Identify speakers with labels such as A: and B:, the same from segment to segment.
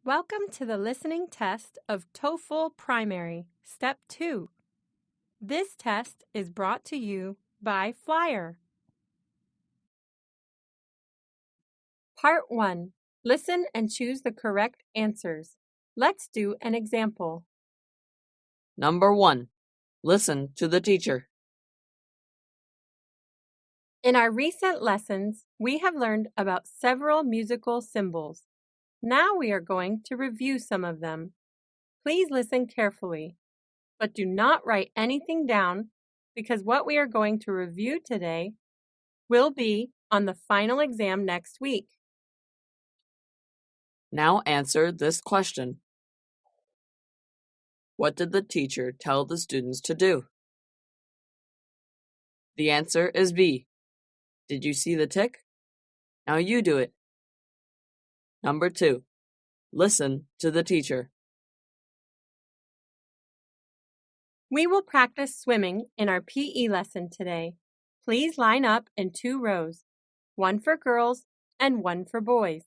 A: Welcome to the listening test of Toefl Primary, Step 2. This test is brought to you by Flyer. Part 1. Listen and choose the correct answers. Let's do an example.
B: Number 1. Listen to the teacher.
A: In our recent lessons, we have learned about several musical symbols. Now we are going to review some of them. Please listen carefully, but do not write anything down because what we are going to review today will be on the final exam next week.
B: Now answer this question. What did the teacher tell the students to do? The answer is B. Did you see the tick? Now you do it. Number 2. Listen to the teacher.
A: We will practice swimming in our PE lesson today. Please line up in 2 rows, one for girls and one for boys.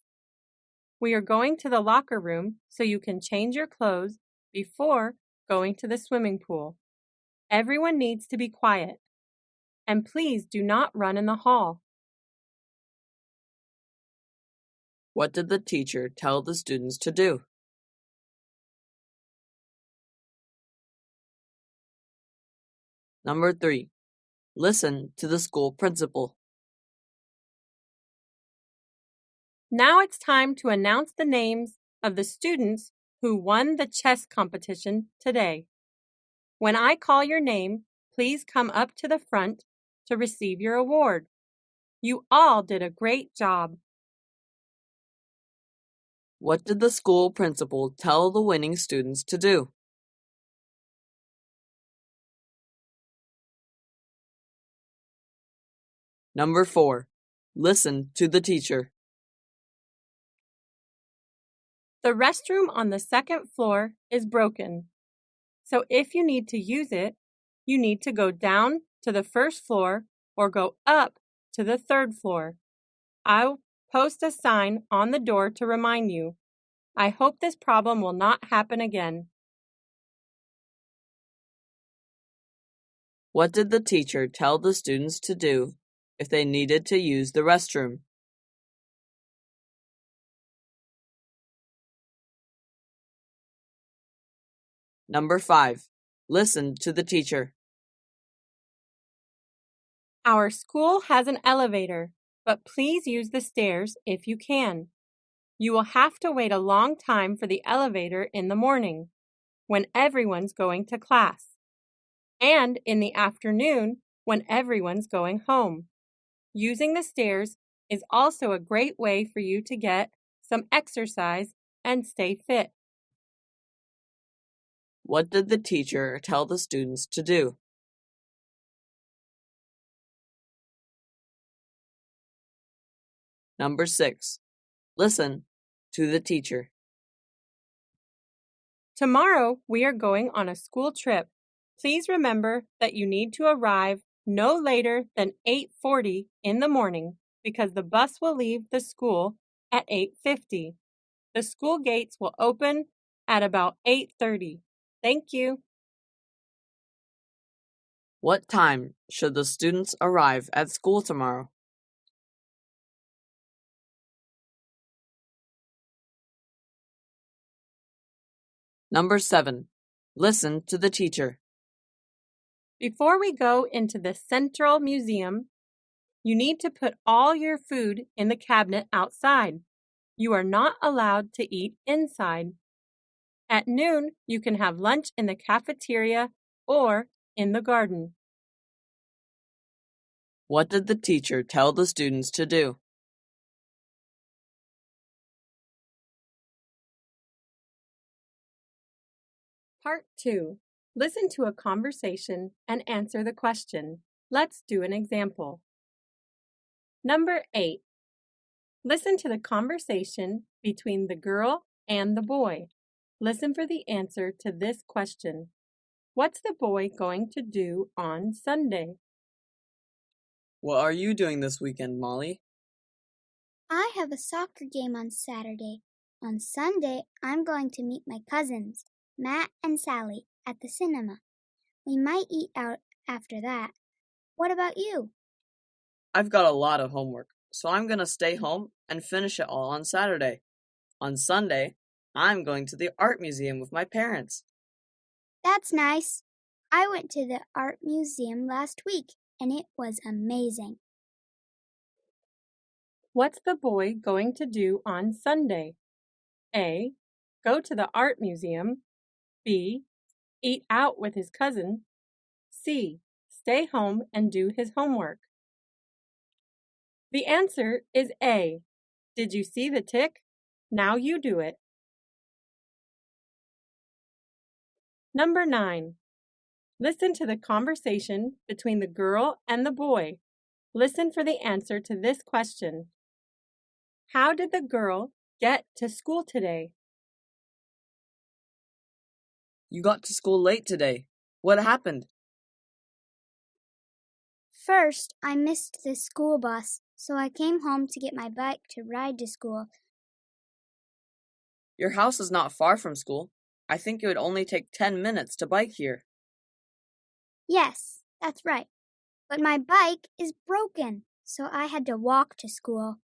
A: We are going to the locker room so you can change your clothes before going to the swimming pool. Everyone needs to be quiet. And please do not run in the hall.
B: What did the teacher tell the students to do? Number 3. Listen to the school principal.
A: Now it's time to announce the names of the students who won the chess competition today. When I call your name, please come up to the front to receive your award. You all did a great job.
B: What did the school principal tell the winning students to do? Number 4. Listen to the teacher.
A: The restroom on the 2nd floor is broken. So if you need to use it, you need to go down to the 1st floor or go up to the 3rd floor. I'll post a sign on the door to remind you. I hope this problem will not happen again.
B: What did the teacher tell the students to do if they needed to use the restroom? Number 5. Listen to the teacher.
A: Our school has an elevator, but please use the stairs if you can. You will have to wait a long time for the elevator in the morning, when everyone's going to class, and in the afternoon when everyone's going home. Using the stairs is also a great way for you to get some exercise and stay fit.
B: What did the teacher tell the students to do? Number 6. Listen to the teacher.
A: Tomorrow we are going on a school trip. Please remember that you need to arrive no later than 8:40 in the morning because the bus will leave the school at 8:50. The school gates will open at about 8:30. Thank you.
B: What time should the students arrive at school tomorrow? Number 7. Listen to the teacher.
A: Before we go into the Central Museum, you need to put all your food in the cabinet outside. You are not allowed to eat inside. At noon, you can have lunch in the cafeteria or in the garden.
B: What did the teacher tell the students to do?
A: Part 2. Listen to a conversation and answer the question. Let's do an example. Number 8. Listen to the conversation between the girl and the boy. Listen for the answer to this question. What's the boy going to do on Sunday?
B: What are you doing this weekend, Molly?
C: I have a soccer game on Saturday. On Sunday, I'm going to meet my cousins, Matt and Sally, at the cinema. We might eat out after that. What about you?
B: I've got a lot of homework, so I'm going to stay home and finish it all on Saturday. On Sunday, I'm going to the art museum with my parents.
C: That's nice. I went to the art museum last week, and it was amazing.
A: What's the boy going to do on Sunday? A. Go to the art museum. B. Eat out with his cousin. C. Stay home and do his homework. The answer is A. Did you see the tick? Now you do it. Number 9. Listen to the conversation between the girl and the boy. Listen for the answer to this question. How did the girl get to school today?
B: You got to school late today. What happened?
C: First, I missed the school bus, so I came home to get my bike to ride to school.
B: Your house is not far from school. I think it would only take 10 minutes to bike here.
C: Yes, that's right. But my bike is broken, so I had to walk to school.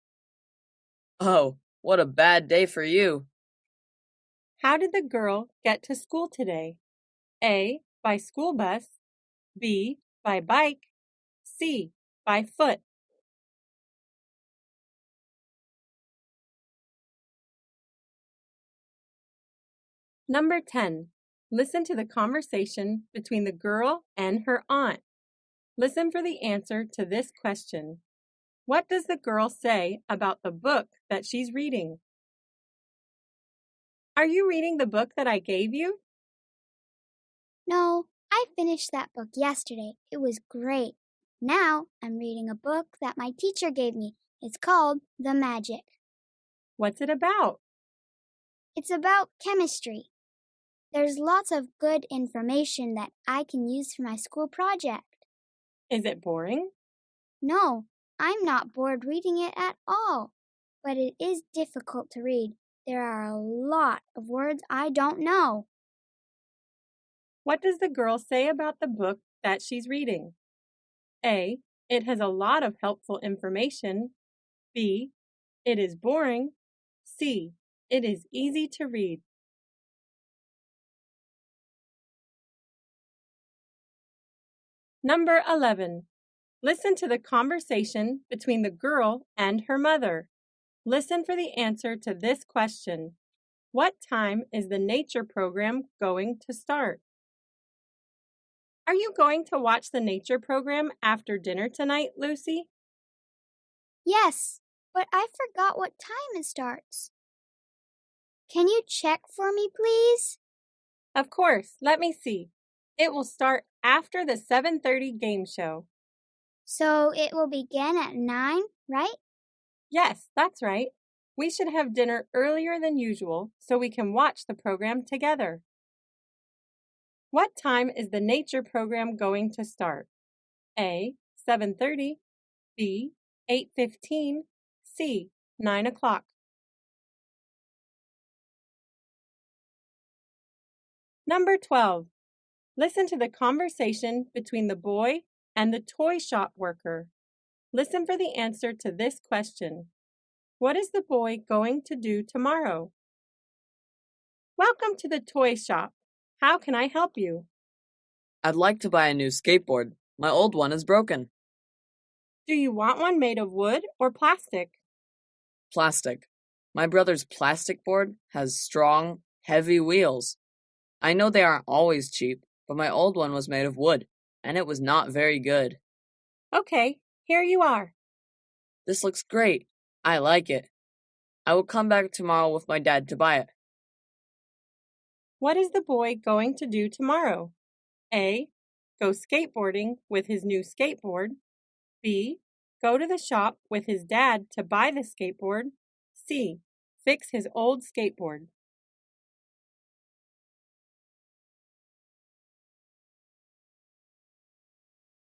B: Oh, what a bad day for you.
A: How did the girl get to school today? A. By school bus. B. By bike. C. By foot. Number 10. Listen to the conversation between the girl and her aunt. Listen for the answer to this question. What does the girl say about the book that she's reading? Are you reading the book that I gave you?
C: No, I finished that book yesterday. It was great. Now I'm reading a book that my teacher gave me. It's called The Magic.
A: What's it about?
C: It's about chemistry. There's lots of good information that I can use for my school project.
A: Is it boring?
C: No, I'm not bored reading it at all. But it is difficult to read. There are a lot of words I don't know.
A: What does the girl say about the book that she's reading? A. It has a lot of helpful information. B. It is boring. C. It is easy to read. Number 11. Listen to the conversation between the girl and her mother. Listen for the answer to this question. What time is the nature program going to start? Are you going to watch the nature program after dinner tonight, Lucy?
C: Yes, but I forgot what time it starts. Can you check for me, please?
A: Of course, let me see. It will start after the 7:30 game show.
C: So it will begin at 9, right?
A: Yes, that's right. We should have dinner earlier than usual so we can watch the program together. What time is the nature program going to start? A. 7:30. B. 8:15. C. 9 o'clock. Number 12. Listen to the conversation between the boy and the toy shop worker. Listen for the answer to this question. What is the boy going to do tomorrow? Welcome to the toy shop. How can I help you?
B: I'd like to buy a new skateboard. My old one is broken.
A: Do you want one made of wood or plastic?
B: Plastic. My brother's plastic board has strong, heavy wheels. I know they aren't always cheap, but my old one was made of wood, and it was not very good.
A: Okay, here you are.
B: This looks great. I like it. I will come back tomorrow with my dad to buy it.
A: What is the boy going to do tomorrow? A. Go skateboarding with his new skateboard. B. Go to the shop with his dad to buy the skateboard. C. Fix his old skateboard.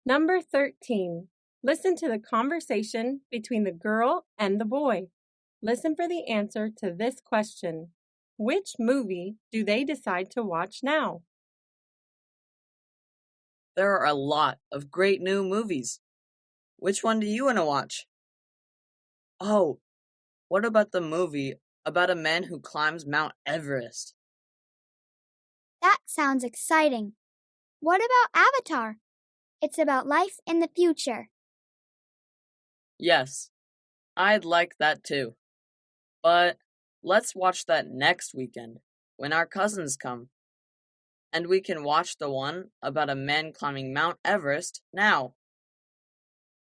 A: Number 13. Listen to the conversation between the girl and the boy. Listen for the answer to this question. Which movie do they decide to watch now?
B: There are a lot of great new movies. Which one do you want to watch? Oh, what about the movie about a man who climbs Mount Everest?
C: That sounds exciting. What about Avatar? It's about life in the future.
B: Yes, I'd like that too. But let's watch that next weekend when our cousins come. And we can watch the one about a man climbing Mount Everest now.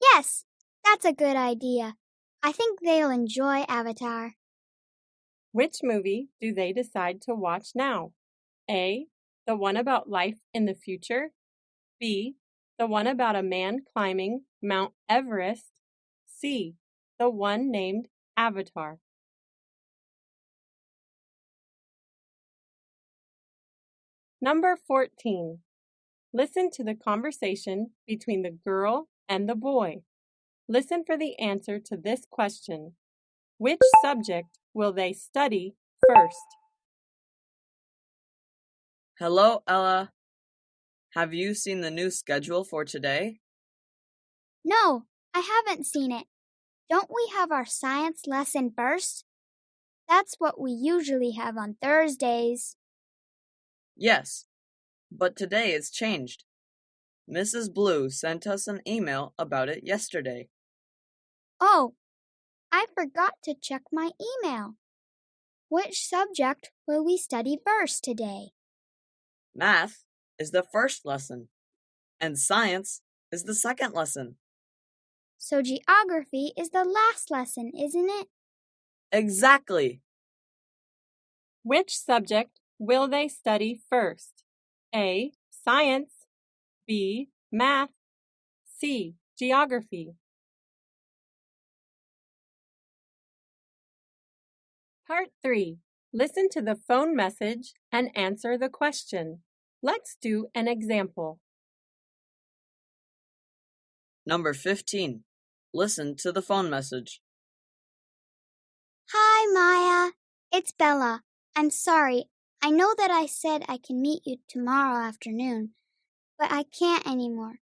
C: Yes, that's a good idea. I think they'll enjoy Avatar.
A: Which movie do they decide to watch now? A, the one about life in the future. B, the one about a man climbing Mount Everest. C, the one named Avatar. Number 14. Listen to the conversation between the girl and the boy. Listen for the answer to this question. Which subject will they study first?
B: Hello, Ella. Have you seen the new schedule for today?
C: No, I haven't seen it. Don't we have our science lesson first? That's what we usually have on Thursdays.
B: Yes, but today it's changed. Mrs. Blue sent us an email about it yesterday.
C: Oh, I forgot to check my email. Which subject will we study first today?
B: Math is the first lesson, and science is the second lesson.
C: So geography is the last lesson, isn't it?
B: Exactly.
A: Which subject will they study first? A, science. B, math. C, geography. Part 3. Listen to the phone message and answer the question. Let's do an example.
B: Number 15. Listen to the phone message.
C: Hi, Maya. It's Bella. I'm sorry. I know that I said I can meet you tomorrow afternoon, but I can't anymore.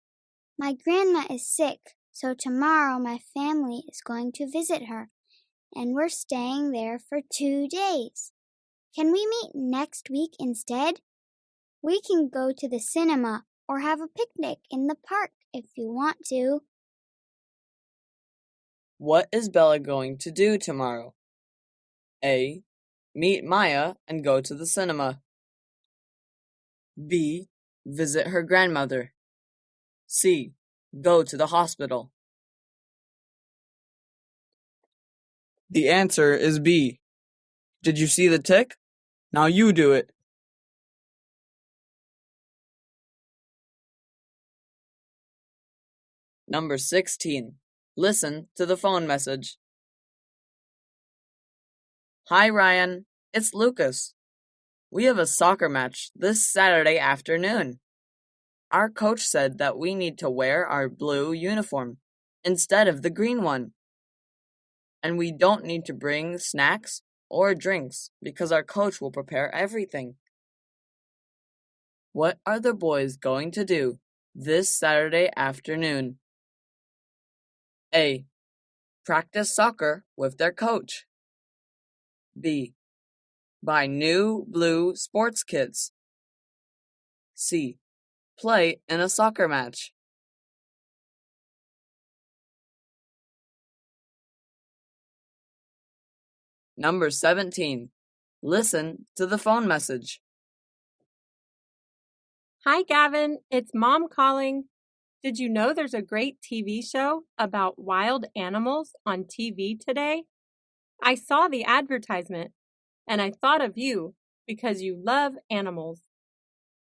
C: My grandma is sick, so tomorrow my family is going to visit her, and we're staying there for 2 days. Can we meet next week instead? We can go to the cinema or have a picnic in the park if you want to.
B: What is Bella going to do tomorrow? A. Meet Maya and go to the cinema. B. Visit her grandmother. C. Go to the hospital. The answer is B. Did you see the tick? Now you do it. Number 16. Listen to the phone message. Hi, Ryan. It's Lucas. We have a soccer match this Saturday afternoon. Our coach said that we need to wear our blue uniform instead of the green one. And we don't need to bring snacks or drinks because our coach will prepare everything. What are the boys going to do this Saturday afternoon? A. Practice soccer with their coach. B. Buy new blue sports kits. C. Play in a soccer match. Number 17. Listen to the phone message.
A: Hi, Gavin. It's Mom calling. Did you know there's a great TV show about wild animals on TV today? I saw the advertisement, and I thought of you because you love animals.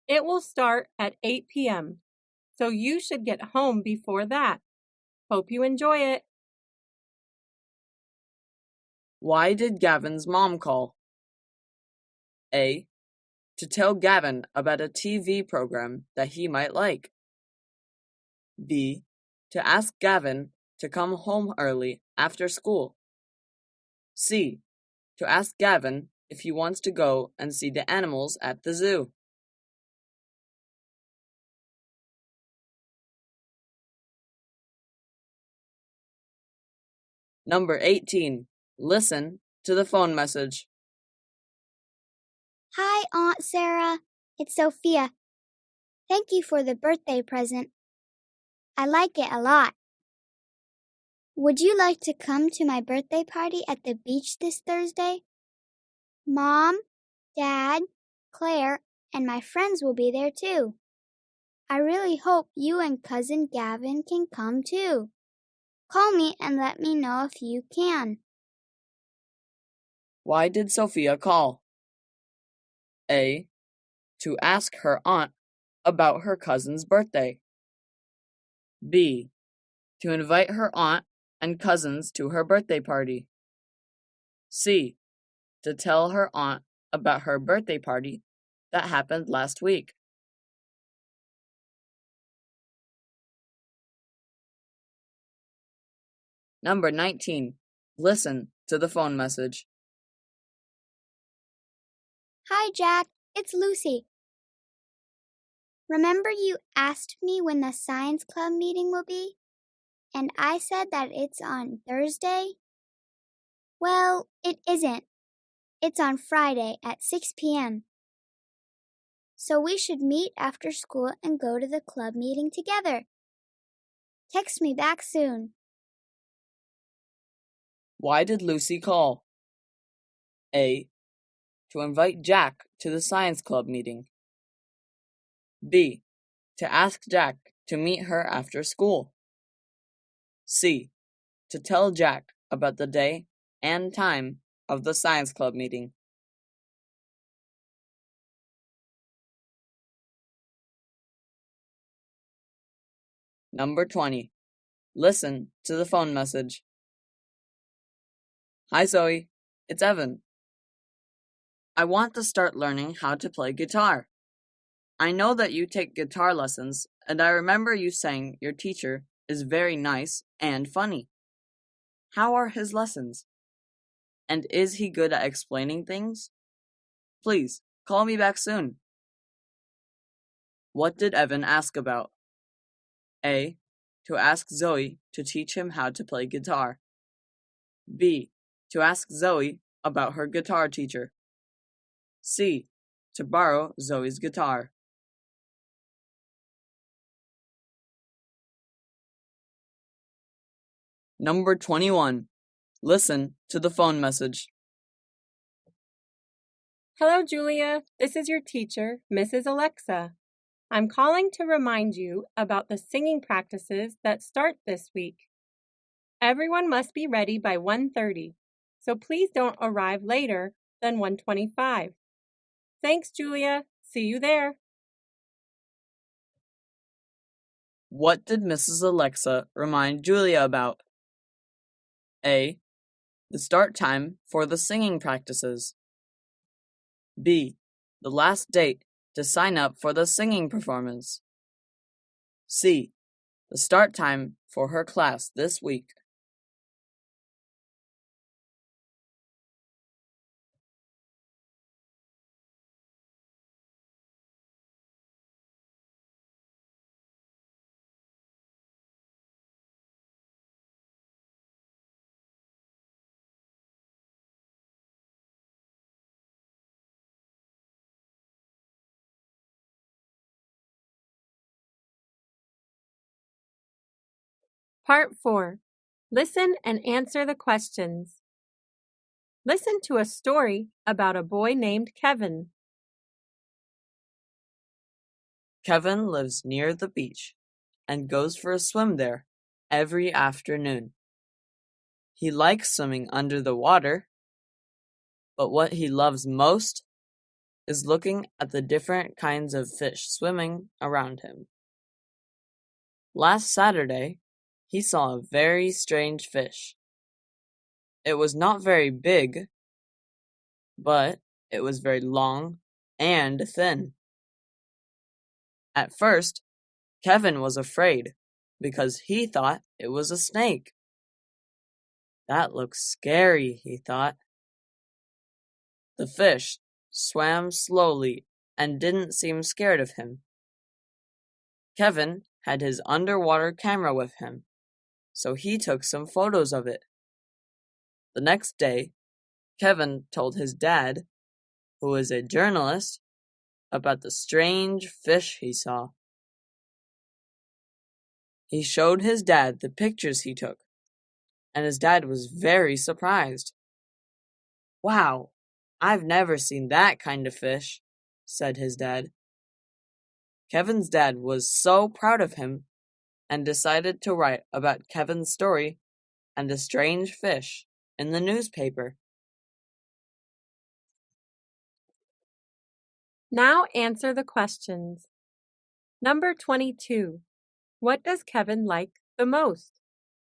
A: It will start at 8 p.m., so you should get home before that. Hope you enjoy it.
B: Why did Gavin's mom call? A. To tell Gavin about a TV program that he might like. B. To ask Gavin to come home early after school. C. To ask Gavin if he wants to go and see the animals at the zoo. Number 18. Listen to the phone message.
C: Hi, Aunt Sarah. It's Sophia. Thank you for the birthday present. I like it a lot. Would you like to come to my birthday party at the beach this Thursday? Mom, Dad, Claire, and my friends will be there too. I really hope you and Cousin Gavin can come too. Call me and let me know if you can.
B: Why did Sophia call? A. To ask her aunt about her cousin's birthday. B. To invite her aunt and cousins to her birthday party. C. To tell her aunt about her birthday party that happened last week. Number 19. Listen to the phone message.
C: Hi, Jack. It's Lucy. Remember you asked me when the science club meeting will be? And I said that it's on Thursday? Well, it isn't. It's on Friday at 6 p.m. So we should meet after school and go to the club meeting together. Text me back soon.
B: Why did Lucy call? A. To invite Jack to the science club meeting. B. To ask Jack to meet her after school. C. To tell Jack about the day and time of the science club meeting. Number 20. Listen to the phone message. Hi Zoe, it's Evan. I want to start learning how to play guitar. I know that you take guitar lessons, and I remember you saying your teacher is very nice and funny. How are his lessons? And is he good at explaining things? Please, call me back soon. What did Evan ask about? A. To ask Zoe to teach him how to play guitar. B. To ask Zoe about her guitar teacher. C. To borrow Zoe's guitar. Number 21. Listen to the phone message.
A: Hello, Julia. This is your teacher, Mrs. Alexa. I'm calling to remind you about the singing practices that start this week. Everyone must be ready by 1:30, so please don't arrive later than 1:25. Thanks, Julia. See you there.
B: What did Mrs. Alexa remind Julia about? A. The start time for the singing practices. B. The last date to sign up for the singing performance. C. The start time for her class this week.
A: Part 4. Listen and answer the questions. Listen to a story about a boy named Kevin.
B: Kevin lives near the beach and goes for a swim there every afternoon. He likes swimming under the water, but what he loves most is looking at the different kinds of fish swimming around him. Last Saturday, he saw a very strange fish. It was not very big, but it was very long and thin. At first, Kevin was afraid because he thought it was a snake. That looks scary, he thought. The fish swam slowly and didn't seem scared of him. Kevin had his underwater camera with him, so he took some photos of it. The next day, Kevin told his dad, who is a journalist, about the strange fish he saw. He showed his dad the pictures he took, and his dad was very surprised. "Wow, I've never seen that kind of fish," said his dad. Kevin's dad was so proud of him and decided to write about Kevin's story and the strange fish in the newspaper.
A: Now answer the questions. Number 22. What does Kevin like the most?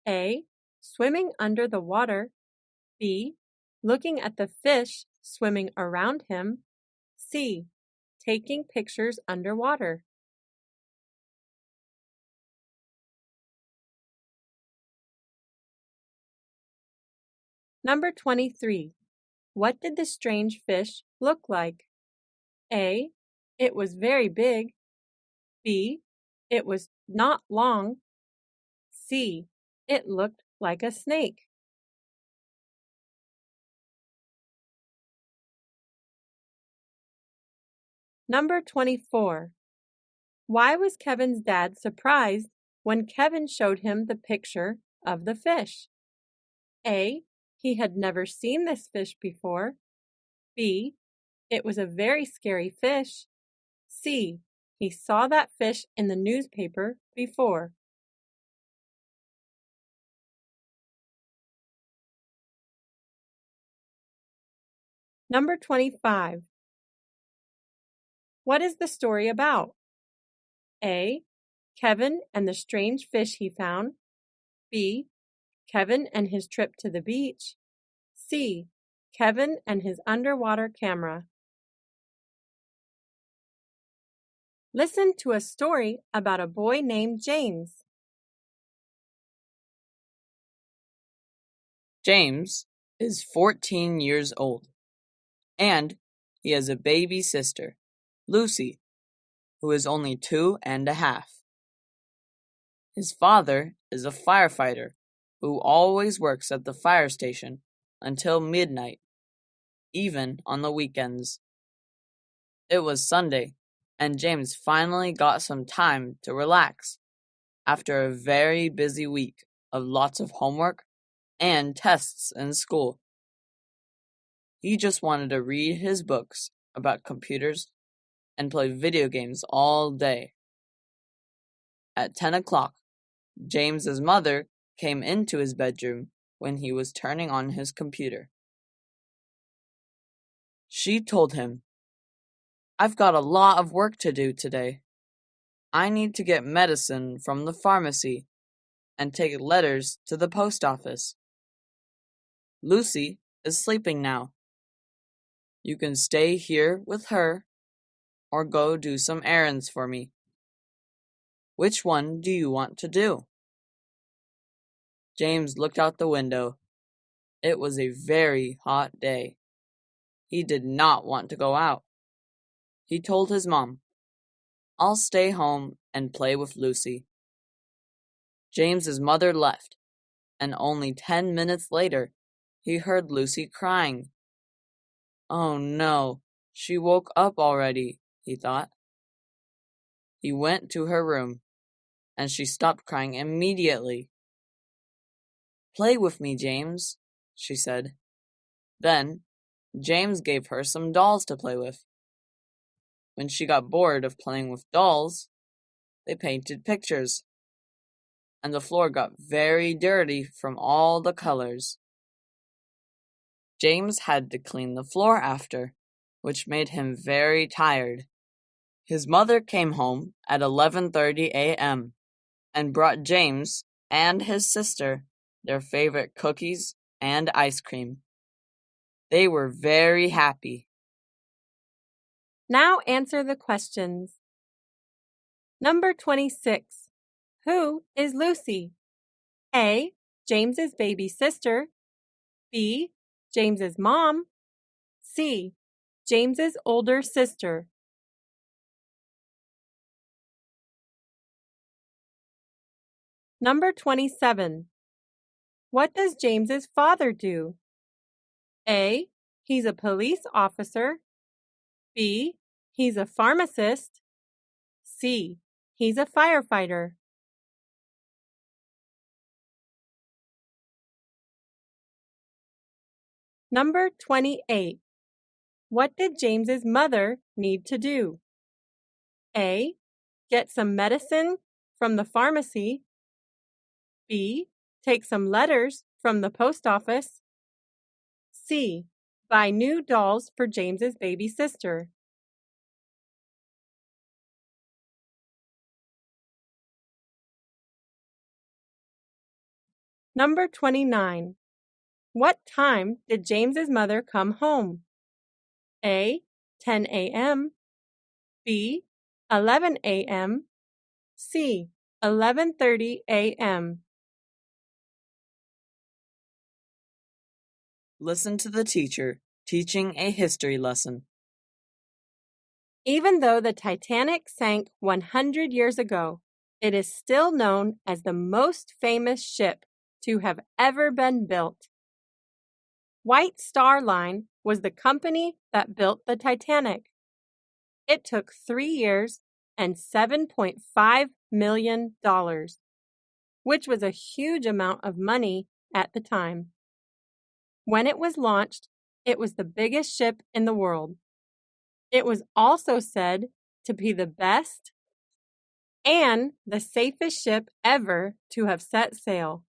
A: A. Swimming under the water. B. Looking at the fish swimming around him. C. Taking pictures underwater. Number 23. What did the strange fish look like? A. It was very big. B. It was not long. C. It looked like a snake. Number 24. Why was Kevin's dad surprised when Kevin showed him the picture of the fish? A. He had never seen this fish before. B. It was a very scary fish. C. He saw that fish in the newspaper before. Number 25. What is the story about? A. Kevin and the strange fish he found. B. Kevin and his trip to the beach. C. Kevin and his underwater camera. Listen to a story about a boy named James.
B: James is 14 years old, and he has a baby sister, Lucy, who is only 2.5. His father is a firefighter who always works at the fire station until midnight, even on the weekends. It was Sunday, and James finally got some time to relax after a very busy week of lots of homework and tests in school. He just wanted to read his books about computers and play video games all day. At 10 o'clock, James's mother came into his bedroom when he was turning on his computer. She told him, "I've got a lot of work to do today. I need to get medicine from the pharmacy and take letters to the post office. Lucy is sleeping now. You can stay here with her or go do some errands for me. Which one do you want to do?" James looked out the window. It was a very hot day. He did not want to go out. He told his mom, "I'll stay home and play with Lucy." James's mother left, and only 10 minutes later, he heard Lucy crying. "Oh no, she woke up already," he thought. He went to her room, and she stopped crying immediately. "Play with me, James," she said. Then, James gave her some dolls to play with. When she got bored of playing with dolls, they painted pictures, and the floor got very dirty from all the colors. James had to clean the floor after, which made him very tired. His mother came home at 11:30 a.m. and brought James and his sister their favorite cookies and ice cream. They were very happy.
A: Now answer the questions. Number 26. Who is Lucy? A. James's baby sister, B. James's mom. C. James's older sister. Number 27. What does James's father do? A. He's a police officer. B. He's a pharmacist. C. He's a firefighter. Number 28. What did James's mother need to do? A. Get some medicine from the pharmacy. B. Take some letters from the post office. C. Buy new dolls for James's baby sister. Number 29. What time did James's mother come home? A. 10 a.m. B. 11 a.m. C. 11:30 a.m.
B: Listen to the teacher teaching a history lesson.
A: Even though the Titanic sank 100 years ago, it is still known as the most famous ship to have ever been built. White Star Line was the company that built the Titanic. It took 3 years and $7.5 million, which was a huge amount of money at the time. When it was launched, it was the biggest ship in the world. It was also said to be the best and the safest ship ever to have set sail.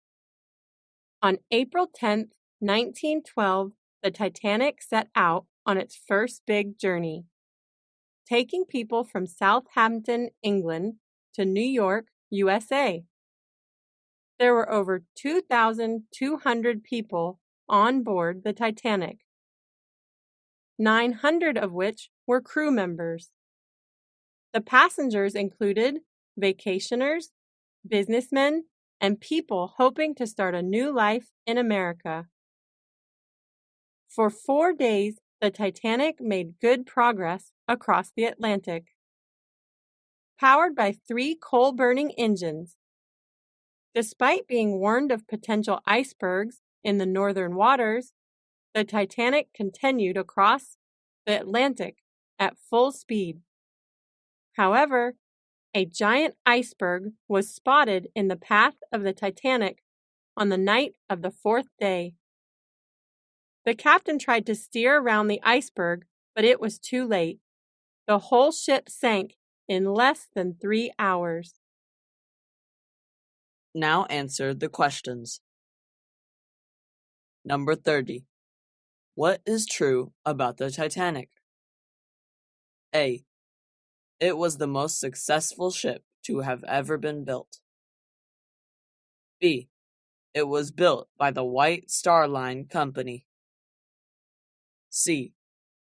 A: On April 10th, 1912, the Titanic set out on its first big journey, taking people from Southampton, England, to New York, USA. There were over 2,200 people on board the Titanic, 900 of which were crew members. The passengers included vacationers, businessmen, and people hoping to start a new life in America. For 4 days, the Titanic made good progress across the Atlantic. Powered by 3 coal-burning engines, despite being warned of potential icebergs in the northern waters, the Titanic continued across the Atlantic at full speed. However, a giant iceberg was spotted in the path of the Titanic on the night of the 4th day. The captain tried to steer around the iceberg, but it was too late. The whole ship sank in less than 3 hours.
B: Now answer the questions. Number 30. What is true about the Titanic? A. It was the most successful ship to have ever been built. B. It was built by the White Star Line Company. C.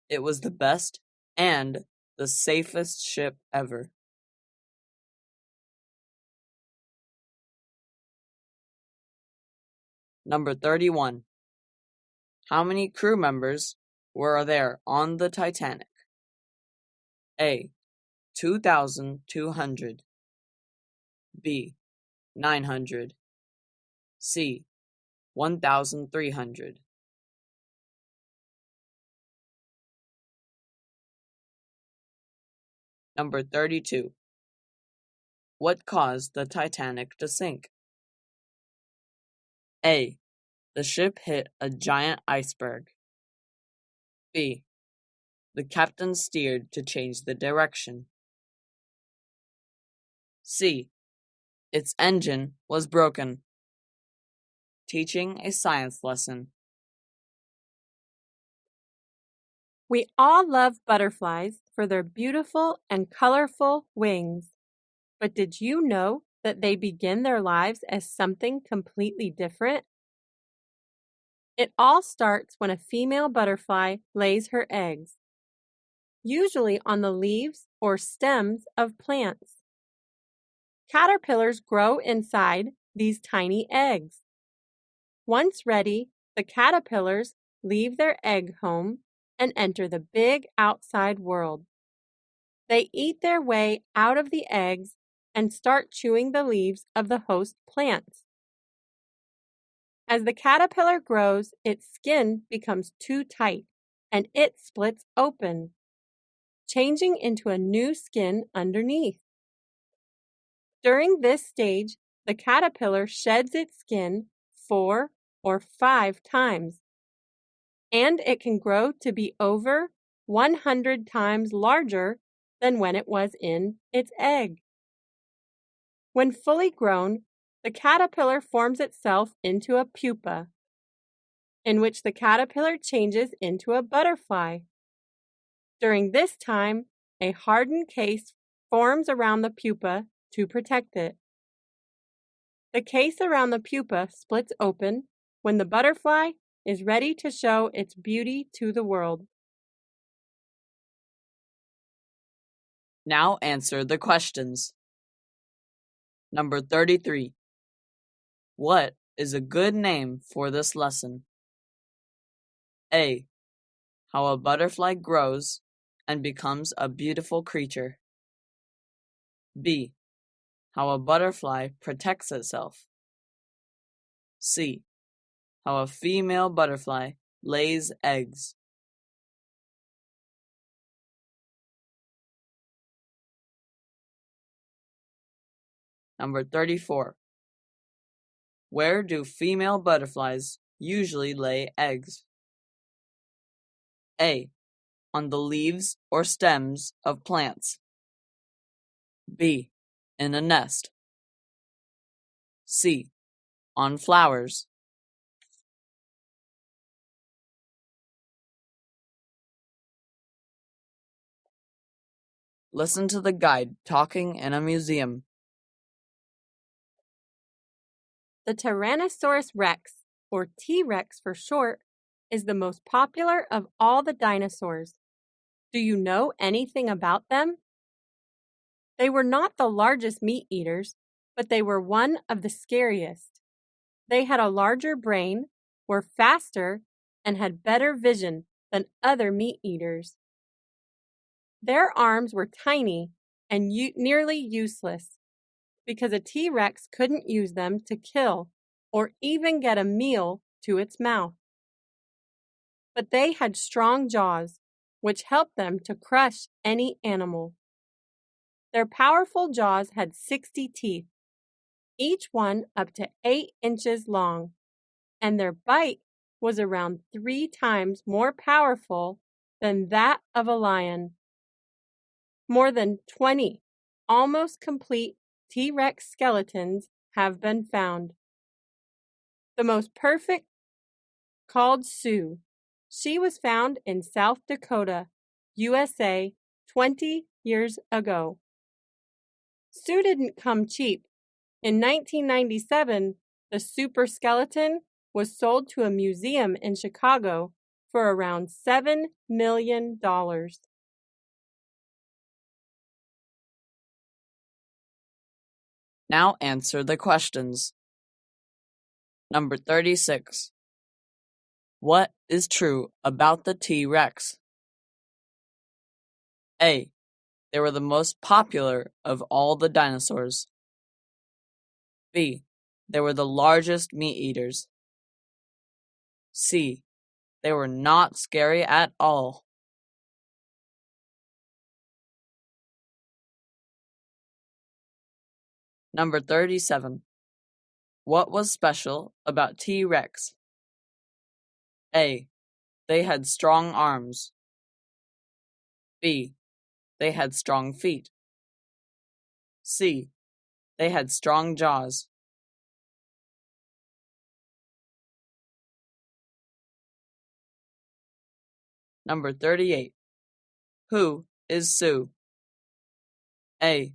B: It was the best and the safest ship ever. Number 31. How many crew members were there on the Titanic? A. 2,200. B. 900. C. 1,300. Number 32. What caused the Titanic to sink? A. The ship hit a giant iceberg. B. The captain steered to change the direction. C. Its engine was broken. Teaching a science lesson.
A: We all love butterflies for their beautiful and colorful wings. But did you know that they begin their lives as something completely different? It all starts when a female butterfly lays her eggs, usually on the leaves or stems of plants. Caterpillars grow inside these tiny eggs. Once ready, The caterpillars leave their egg home and enter the big outside world. They eat their way out of the eggs and start chewing the leaves of the host plants. As the caterpillar grows, its skin becomes too tight and it splits open, changing into a new skin underneath. During this stage, the caterpillar sheds its skin 4 or 5 times, and it can grow to be over 100 times larger than when it was in its egg. When fully grown, the caterpillar forms itself into a pupa, in which the caterpillar changes into a butterfly. During this time, a hardened case forms around the pupa to protect it. The case around the pupa splits open when the butterfly is ready to show its beauty to the world.
B: Now answer the questions. Number 33. What is a good name for this lesson? A. How a butterfly grows and becomes a beautiful creature. B. How a butterfly protects itself. C. How a female butterfly lays eggs. Number 34. Where do female butterflies usually lay eggs? A. On the leaves or stems of plants. B. In a nest. C. On flowers. Listen to the guide talking in a museum.
A: The Tyrannosaurus rex, or T-Rex for short, is the most popular of all the dinosaurs. Do you know anything about them? They were not the largest meat eaters, but they were one of the scariest. They had a larger brain, were faster, and had better vision than other meat eaters. Their arms were tiny and nearly useless, because a T-Rex couldn't use them to kill or even get a meal to its mouth. But they had strong jaws, which helped them to crush any animal. Their powerful jaws had 60 teeth, each one up to 8 inches long, and their bite was around 3 times more powerful than that of a lion. More than 20 almost complete T-Rex skeletons have been found. The most perfect, called Sue. She was found in South Dakota, USA, 20 years ago. Sue didn't come cheap. In 1997, the super skeleton was sold to a museum in Chicago for around $7 million.
B: Now answer the questions. Number 36. What is true about the T-Rex? A. They were the most popular of all the dinosaurs. B. They were the largest meat eaters. C. They were not scary at all. Number 37. What was special about T-Rex? A. They had strong arms. B. They had strong feet. C. They had strong jaws. Number 38. Who is Sue? A.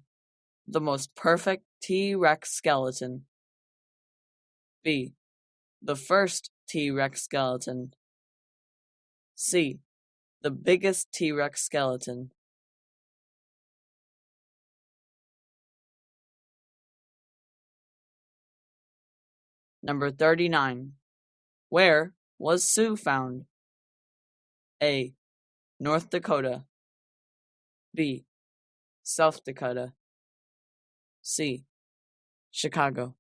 B: The most perfect T-Rex skeleton. B. The first T-Rex skeleton. C. The biggest T-Rex skeleton. Number 39. Where was Sue found? A. North Dakota. B. South Dakota. C. Chicago.